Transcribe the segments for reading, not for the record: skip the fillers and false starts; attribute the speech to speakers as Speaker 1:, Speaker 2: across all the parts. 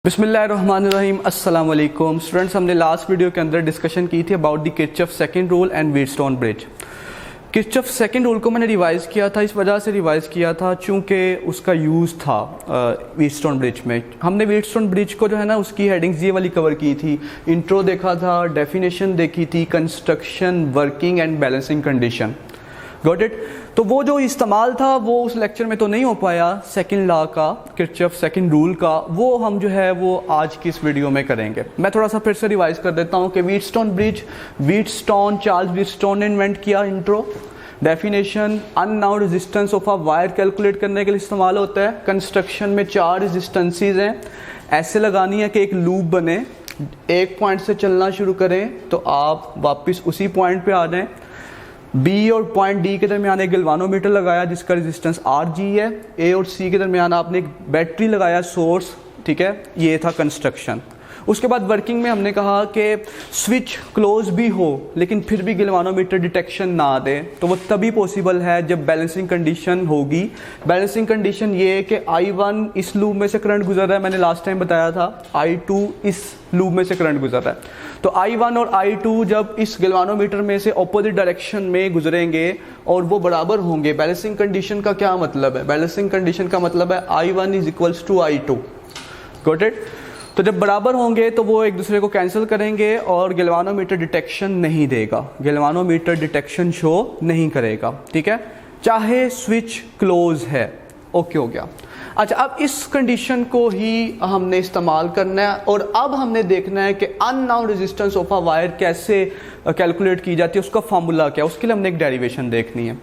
Speaker 1: बिस्मिल्लाहिर्रहमानिर्रहीम अस्सलाम वालेकुम स्टूडेंट्स। हमने लास्ट वीडियो के अंदर डिस्कशन की थी about the Kirchhoff second rule and Wheatstone bridge. Kirchhoff second rule को मैंने रिवाइज़ किया था, इस वजह से रिवाइज़ किया था चूँकि उसका यूज़ था व्हीटस्टोन ब्रिज में। हमने व्हीटस्टोन ब्रिज को जो है ना उसकी हेडिंग्स ये वाली कवर की थी, इंट्रो देखा था, डेफिनेशन देखी थी, construction, working and balancing condition. Got it. तो वो जो इस्तेमाल था वो उस लेक्चर में तो नहीं हो पाया, सेकंड लॉ का, किरचॉफ सेकंड रूल का, वो हम जो है वो आज की इस वीडियो में करेंगे। मैं थोड़ा सा फिर से रिवाइज कर देता हूँ कि व्हीटस्टोन ब्रिज, चार्ल्स व्हीटस्टोन ने इन्वेंट किया। Intro, definition, unknown resistance of a wire calculate करने के लिए इस्तेमाल होता है। कंस्ट्रक्शन में 4 रेजिस्टेंसेज हैं, ऐसे लगानी है कि एक लूप बने, एक पॉइंट से चलना शुरू करें तो आप वापस उसी पॉइंट पे आ जाएं। बी और पॉइंट डी के दरमियान एक गैल्वानोमीटर लगाया जिसका रेजिस्टेंस RG है। ए और सी के दरमियान आपने एक बैटरी लगाया, सोर्स, ठीक है। ये था कंस्ट्रक्शन। उसके बाद वर्किंग में हमने कहा कि स्विच क्लोज भी हो लेकिन फिर भी गैल्वानोमीटर डिटेक्शन ना दे, तो वो तभी पॉसिबल है जब बैलेंसिंग कंडीशन होगी। बैलेंसिंग कंडीशन ये है कि I1 इस लूप में से करंट गुजर रहा है, मैंने लास्ट टाइम बताया था, I2 इस लूप में से करंट गुजर रहा है। तो I1 और I2 जब इस गैल्वानोमीटर में से ऑपोजिट डायरेक्शन में गुजरेंगे और वो बराबर होंगे। बैलेंसिंग कंडीशन का क्या मतलब है? बैलेंसिंग कंडीशन का मतलब है I1 is equals to I2। Got it. तो जब बराबर होंगे तो वो एक दूसरे को कैंसिल करेंगे और गैल्वानोमीटर डिटेक्शन नहीं देगा, गैल्वानोमीटर डिटेक्शन शो नहीं करेगा, ठीक है, चाहे स्विच क्लोज है। ओके हो गया। अच्छा, अब इस कंडीशन को ही हमने इस्तेमाल करना है और अब हमने देखना है कि unknown resistance of a wire कैसे कैलकुलेट की जाती है, उसका फॉर्मूला क्या है, उसके लिए हमने एक डेरिवेशन देखनी है।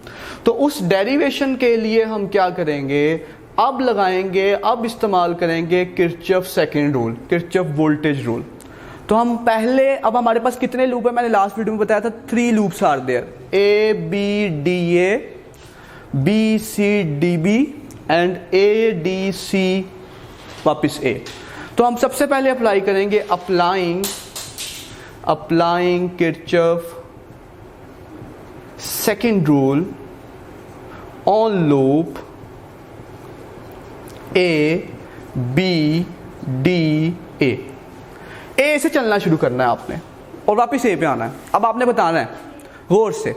Speaker 1: तो उस डेरिवेशन के लिए हम क्या करेंगे, अब लगाएंगे, अब इस्तेमाल करेंगे Kirchhoff second rule, Kirchhoff voltage rule. तो हम पहले, अब हमारे पास कितने लूप है, मैंने लास्ट वीडियो में बताया था 3 loops are there, ABDA, BCDB and ADC वापस A। तो हम सबसे पहले अप्लाई करेंगे applying Kirchhoff second rule on loop ABDA। A से चलना शुरू करना है आपने और वापस ए पे आना है। अब आपने बताना है गौर से,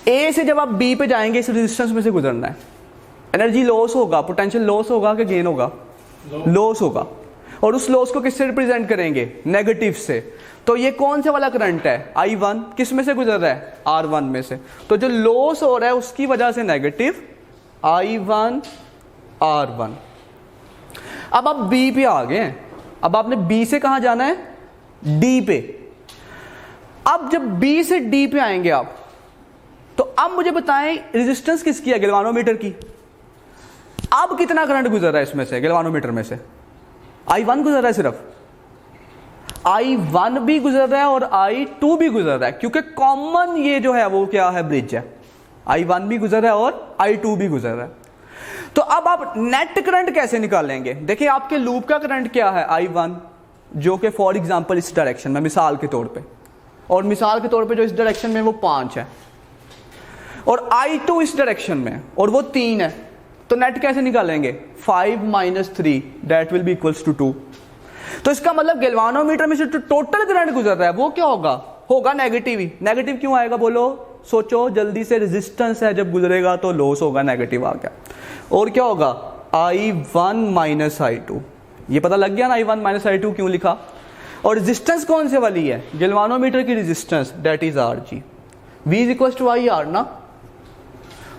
Speaker 1: ए से जब आप बी पे जाएंगे इस रेजिस्टेंस में से गुजरना है। एनर्जी लॉस होगा, पोटेंशियल लॉस होगा कि गेन होगा? लॉस होगा। और उस लॉस को किससे रिप्रेजेंट करेंगे? नेगेटिव से। तो ये कौन से वाला करंट है? I1 किस में से गुजर रहा है? R1 में से। तो जो लॉस हो रहा है उसकी वजह से नेगेटिव I1 R1। अब आप B पे आ गए हैं, अब आपने B से कहां जाना है? D पे। अब जब B से D पे आएंगे आप, तो अब मुझे बताएं रेजिस्टेंस किसकी है? गैल्वानोमीटर की। अब कितना करंट गुजर रहा है इसमें से, गैल्वानोमीटर में से? I1 गुजर रहा है सिर्फ। I1 भी गुजर रहा है और I2 भी गुजर रहा है, क्योंकि कॉमन ये जो है वो क्या है? ब्रिज है। I1 भी गुजर रहा है और I2 भी गुजर रहा है। तो अब आप नेट करंट कैसे निकालेंगे? देखिए आपके लूप का करंट क्या है? I1, जो कि फॉर एग्जांपल इस डायरेक्शन में, मिसाल के तौर पे, और मिसाल के तौर पे जो इस डायरेक्शन में वो 5 है, और I2 इस डायरेक्शन में और वो 3 है। तो नेट कैसे निकालेंगे? 5 - 3 that will be equals to 2। तो इसका मतलब गैल्वानोमीटर में से जो टोटल करंट गुजर रहा है वो क्या होगा? होगा नेगेटिव ही। नेगेटिव क्यों आएगा बोलो? सोचो जल्दी से, रेजिस्टेंस है, जब गुजरेगा तो लॉस होगा, नेगेटिव आ गया। और क्या होगा? I1 - I2। ये पता लग गया ना I1 - I2 क्यों लिखा। और रेजिस्टेंस कौन से वाली है? गैल्वानोमीटर की resistance, that is RG। V is equal to IR ना।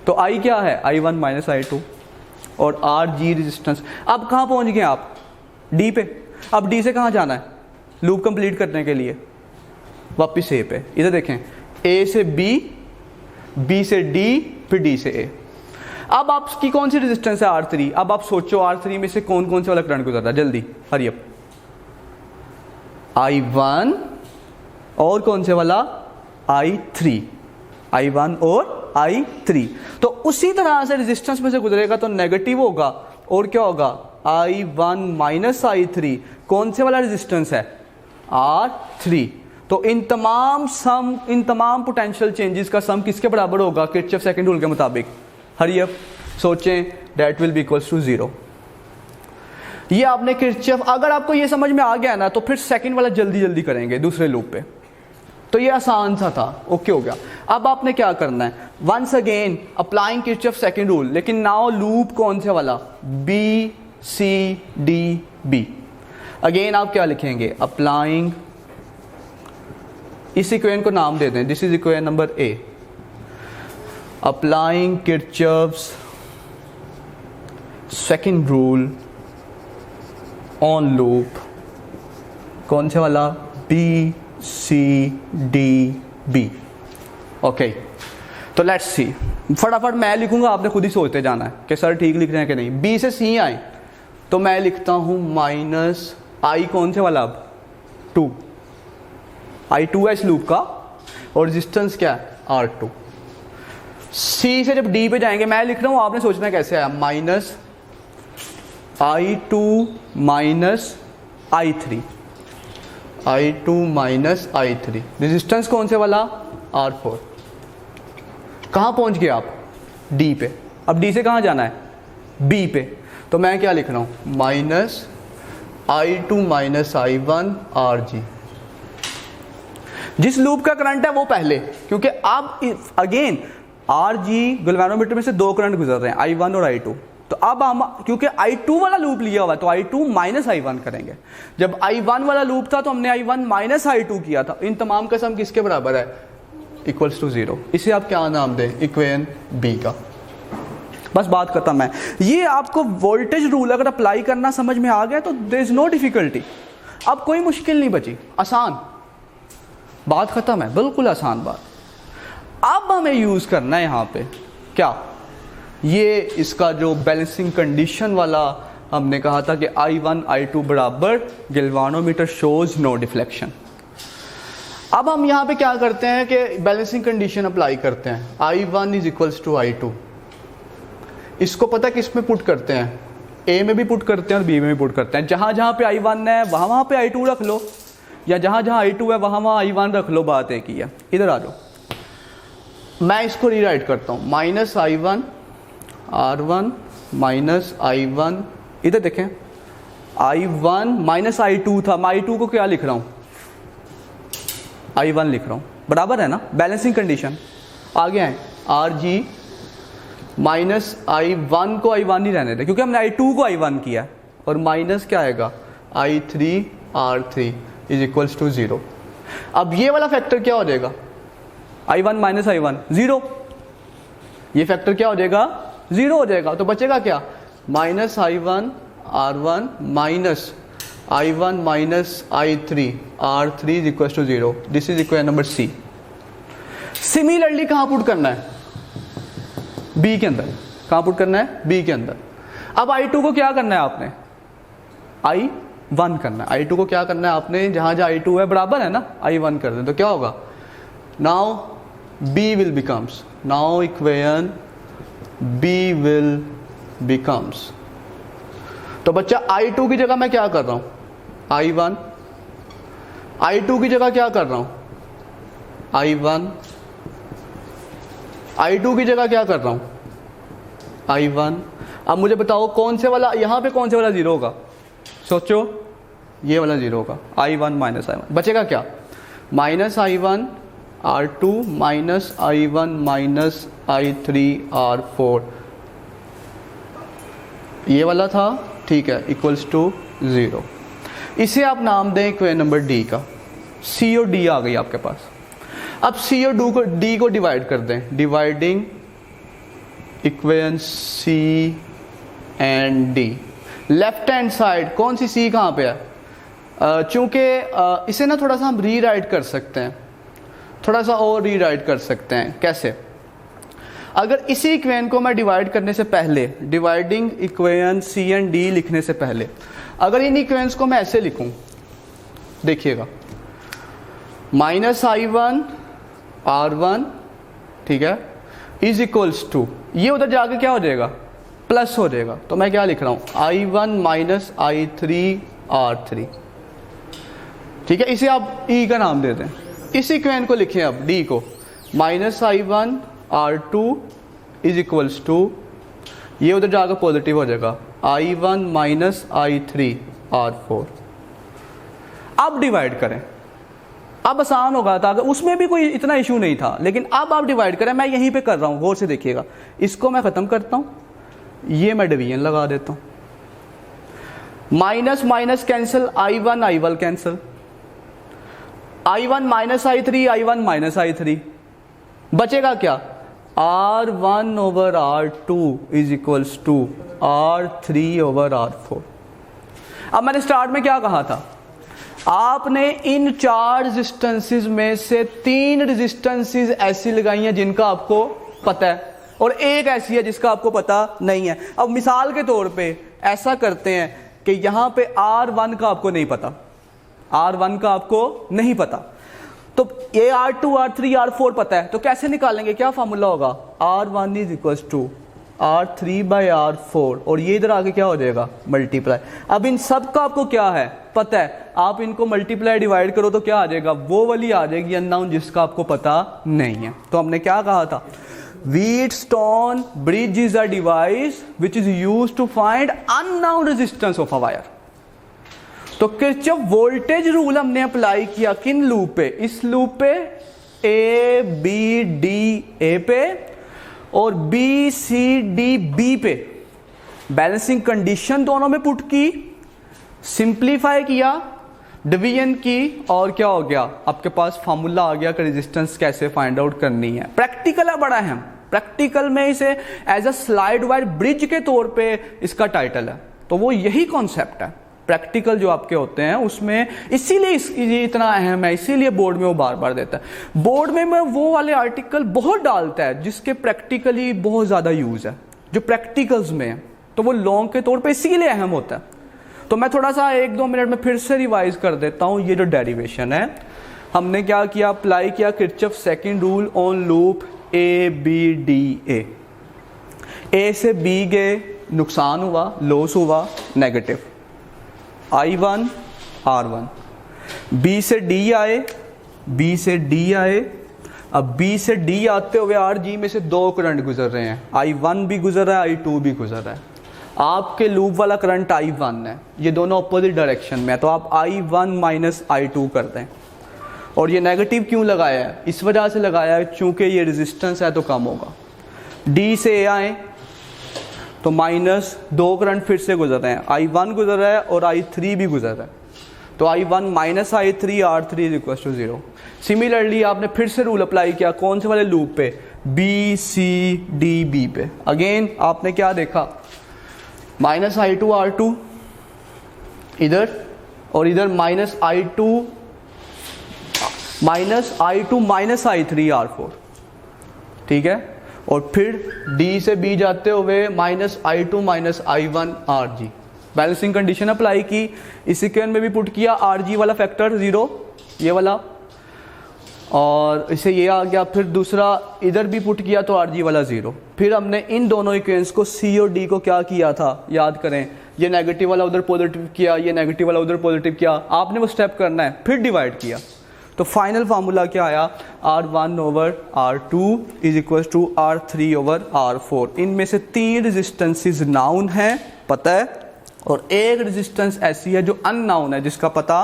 Speaker 1: तो I क्या है? I1 - I2 और RG रेजिस्टेंस। अब कहां पहुंच गए आप? D पे। अब D से कहां जाना है लूप कंप्लीट करने के लिए? वापिस A पे। इधर देखें, A से B, B से D, फिर D से A। अब आपकी कौन सी रेजिस्टेंस है? R3। अब आप सोचो R3 में से कौन कौन से वाला करंट गुजर रहा है? जल्दी हरी अप। I1 और कौन से वाला? I3। I1 और I3। तो उसी तरह से रेजिस्टेंस में से गुजरेगा तो नेगेटिव होगा। और क्या होगा? I1 - I3। कौन से वाला रेजिस्टेंस है? R3। तो इन तमाम पोटेंशियल चेंजेस का सम किसके बराबर होगा? किरचॉफ सेकंड रूल के मुताबिक। हरी अप, सोचें, that will be equals to 0। ये आपने किरचॉफ, अगर आपको ये समझ में आ गया ना तो फिर सेकंड वाला जल्दी जल्दी करेंगे दूसरे लूप पे। तो ये आसान सा था, ओके हो गया। अब आपने क्या करना है, once again applying Kirchhoff second rule, लेकिन नाउ लूप कौन से वाला, B C D B. Again आप क्या लिखेंगे, अप्लाइंग, इस इक्वेशन को नाम दे दें, this is equation number A, applying Kirchhoff's second rule on loop, कौन से वाला, B C D B. Okay, तो लेट्स सी, फटाफट मैं लिखूंगा, आपने खुद ही सोचते जाना है कि सर ठीक लिख रहे हैं कि नहीं। बी से सी आए तो मैं लिखता हूं माइनस आई, कौन से वाला, अब 2, आई 2 है इस लूप का, और रेजिस्टेंस क्या है, R2। सी से जब डी पे जाएंगे, मैं लिख रहा हूं, आपने सोचना कैसे आया, minus I2 minus I3, I2 minus I3, resistance कौन से वाला, R4। कहाँ पहुंच गए आप, D पे। अब D से कहाँ जाना है, B पे। तो मैं क्या लिख रहा हूँ, minus I2 minus I1 RG। जिस लूप का करंट है वो पहले, क्योंकि अब अगेन RG गैल्वेनोमीटर में से 2 करंट गुजर रहे हैं, I1 और I2। तो अब हम क्योंकि I2 वाला लूप लिया हुआ है तो I2 माइनस I1 करेंगे। जब I1 वाला लूप था तो हमने I1 माइनस I2 किया था। इन तमाम का सम किसके बराबर है, इक्वल्स टू 0। इसे आप क्या नाम दें, इक्वेशन बी का। बस बात खत्म है। ये आपको वोल्टेज रूल अगर अप्लाई करना समझ में आ गया तो देयर इज नो डिफिकल्टी। अब कोई मुश्किल नहीं बची, आसान, बात खत्म है, बिल्कुल आसान बात। अब हमें यूज करना है यहाँ पे क्या, ये इसका जो बैलेंसिंग कंडीशन वाला हमने कहा था कि I1 I2 बराबर गैल्वेनोमीटर शोज नो डिफ्लेक्शन। अब हम यहाँ पे क्या करते हैं कि बैलेंसिंग कंडीशन अप्लाई करते हैं, I1 is equals to I2। इसको पता किस में पुट करते हैं, A में भी पुट करते हैं और B में भी पुट करते हैं। जहाँ जहाँ पे I1 है वहाँ पे I2 रख लो, या जहाँ जहाँ I2 है वहाँ I1 रख लो, बात एक ही है। इधर आ जाओ, मैं इसको रीराइट करता हूँ, minus I1 R1 minus I1, इधर देखें I1 माइनस I2 था, मैं I2 को क्या लिख रहा हूँ, I1 लिख रहा हूँ, बराबर है ना। बैलेंसिंग कंडीशन आगे आए, RG माइनस I1 को I1 ही रहने दें क्योंकि हमने I2 को I1 किया, और माइनस क्या आएगा, I3 R3 is equals to 0। अब ये वाला फैक्टर क्या हो जाएगा, I1 माइनस I1 0, ये फैक्टर क्या हो जाएगा, 0 हो जाएगा। तो बचेगा क्या, minus I1 R1 minus I1 minus I3 R3 is equal to 0। This is equation number C. Similarly कहाँ पुट करना है, बी के अंदर। कहाँ पुट करना है, बी के अंदर। अब I2 को क्या करना है आपने, I1 करना है। I2 को क्या करना है आपने, जहाँ जहाँ I2 है बराबर है ना, I1 कर दें तो क्या होगा, now B will becomes, now equation B will becomes, तो बच्चा I2 की जगह मैं क्या कर रहा हूँ, I1, I2 की जगह क्या कर रहा हूँ, I1, I2 की जगह क्या कर रहा हूँ, I1। अब मुझे बताओ कौन से वाला, यहाँ पे कौन से वाला 0 होगा, सोचो, ये वाला 0 होगा, I1 माइनस I1। बचेगा क्या, minus I1 R2 minus I1 minus I3 R4, ये वाला था, ठीक है, इक्वल्स टू 0। इसे आप नाम दें इक्वेशन नंबर डी का। सी और डी आ गई आपके पास। अब सी और डी को डिवाइड कर दें, dividing equation C and D. Left hand side कौन सी, सी कहाँ पे है, चूंकि इसे ना थोड़ा सा हम रीराइट कर सकते हैं, थोड़ा सा और रीराइट कर सकते हैं। कैसे, अगर इसी इक्वेशन को मैं डिवाइड करने से पहले, dividing equation C and D लिखने से पहले, अगर इन इक्वेशंस को मैं ऐसे लिखूं, देखिएगा, माइनस I1 R1, ठीक है, इज इक्वल्स टू, ये उधर जाके क्या हो जाएगा, प्लस हो जाएगा। तो मैं क्या लिख रहा हूं, I1 माइनस I3 R3, ठीक है। इसे आप E का नाम दे दें। इस इक्वेशन को लिखें अब, D को, minus I1 R2 is equals to, ये उधर जाकर पॉजिटिव हो जाएगा, I1 माइनस I3 R4। अब डिवाइड करें, अब आसान होगा था, अगर उसमें भी कोई इतना इशू नहीं था, लेकिन अब आप डिवाइड करें, मैं यहीं पे कर रहा हूं, गौर से देखिएगा। इसको मैं खत्म करता हूं, ये मैं डिवीजन लगा देता हूं, minus minus cancel, I1 I1 cancel, I1 minus I3 I1 minus I3, बचेगा क्या, R1 over R2 is equals to R3 over R4। अब मैंने स्टार्ट में क्या कहा था, आपने इन 4 रेजिस्टेंसेस में से 3 रेजिस्टेंसेस ऐसी लगाई हैं जिनका आपको पता है, और एक ऐसी है जिसका आपको पता नहीं है। अब मिसाल के तौर पे ऐसा करते हैं कि यहां पे R1 का आपको नहीं पता, R1 का आपको नहीं पता, तो ये R2 R3 R4 पता है, तो कैसे निकालेंगे, क्या फार्मूला होगा, R1 is equal to R3 by R4, और ये इधर आके क्या हो जाएगा, मल्टीप्लाई। अब इन सब का आपको क्या है पता है, आप इनको मल्टीप्लाई डिवाइड करो तो क्या आ जाएगा, वो वाली आ जाएगी अननोन जिसका आपको पता नहीं है। तो हमने क्या कहा था, Wheatstone bridge is a device which is used to find unknown resistance of a wire. तो किरचॉफ वोल्टेज रूल हमने अप्लाई किया किन लूप पे, इस लूप पे ए बी डी ए पे और बी सी डी बी पे, बैलेंसिंग कंडीशन दोनों में पुट की, सिंप्लीफाई किया, डिवीजन की, और क्या हो गया, आपके पास फार्मूला आ गया कि रेजिस्टेंस कैसे फाइंड आउट करनी है। प्रैक्टिकल है बड़ा अहम, प्रैक्टिकल में इसे as a slide wire bridge के तौर पे इसका टाइटल है, तो वो यही कॉन्सेप्ट है। प्रैक्टिकल जो आपके होते हैं उसमें, इसीलिए ये इतना अहम है, इसीलिए बोर्ड में वो बार बार देता है। बोर्ड में वो वाले आर्टिकल बहुत डालता है जिसके प्रैक्टिकली बहुत ज़्यादा यूज़ है, जो प्रैक्टिकल्स में है, तो वो लॉन्ग के तौर पे इसीलिए अहम होता है। तो मैं थोड़ा सा 1-2 मिनट में फिर से रिवाइज कर देता हूँ। ये जो डेरिवेशन है, हमने क्या किया, अप्लाई किया Kirchhoff second rule on loop A B D A से बी गए, नुकसान हुआ, लॉस हुआ, नेगेटिव, I1 R1, बी से डी आए, बी से डी आए, अब बी से डी आते हुए RG में से 2 करंट गुजर रहे हैं, I1 भी गुजर रहा है, I2 भी गुजर रहा है। आपके लूप वाला करंट I1 है, ये दोनों अपोजिट डायरेक्शन में है, तो आप I1 माइनस I2 कर दें। और ये नेगेटिव क्यों लगाया है, इस वजह से लगाया है चूंकि ये रेजिस्टेंस है तो कम होगा। डी से ए आए तो माइनस 2 करंट फिर से गुजर रहे हैं, I1 गुजर रहा है और I3 भी गुजर रहा है, तो I1 minus I3 R3 is equal to 0। Similarly आपने फिर से रूल अप्लाई किया कौन से वाले लूप पे, बी सी डी बी पे। अगेन आपने क्या देखा, माइनस I2 R2 इधर, और इधर minus I2 minus I3 R4, ठीक है। और फिर D से B जाते हुए minus I2 minus I1 RG, balancing condition apply की, इसी के में भी पुट किया RG वाला फैक्टर 0, ये वाला, और इसे ये आ गया। फिर दूसरा इधर भी पुट किया तो RG वाला 0। फिर हमने इन दोनों इक्वेशंस को C और D को क्या किया था, याद करें, ये नेगेटिव वाला उधर पॉजिटिव किया, ये नेगेटिव वाला उधर पॉजिटिव किया, आपने वो स्टेप करना है, फिर डिवाइड किया, तो फाइनल फार्मूला क्या आया, R1 over R2 is equal to R3 over R4। इनमें से 3 रेजिस्टेंसेस नाउन है, पता है, और एक रेजिस्टेंस ऐसी है जो अननाउन है जिसका पता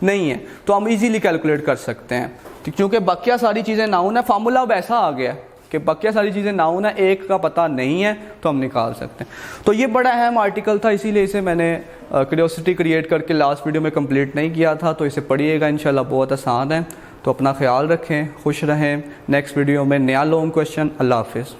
Speaker 1: नहीं है, तो हम इजीली कैलकुलेट कर सकते हैं। क्योंकि बाकिया सारी चीज़ें नाउन है, फार्मूला अब ऐसा आ गया कि बाकिया सारी चीज़ें नाउन है, एक का पता नहीं है तो हम निकाल सकते हैं। तो ये बड़ा अहम आर्टिकल था, इसीलिए इसे मैंने क्यूरियोसिटी क्रिएट करके लास्ट वीडियो में कंप्लीट नहीं किया था, तो इसे पढ़िएगा, इंशाल्लाह बहुत आसान है। तो अपना ख्याल रखें, खुश रहें, नेक्स्ट वीडियो में नया लॉन्ग क्वेश्चन। अल्लाह हाफिज़।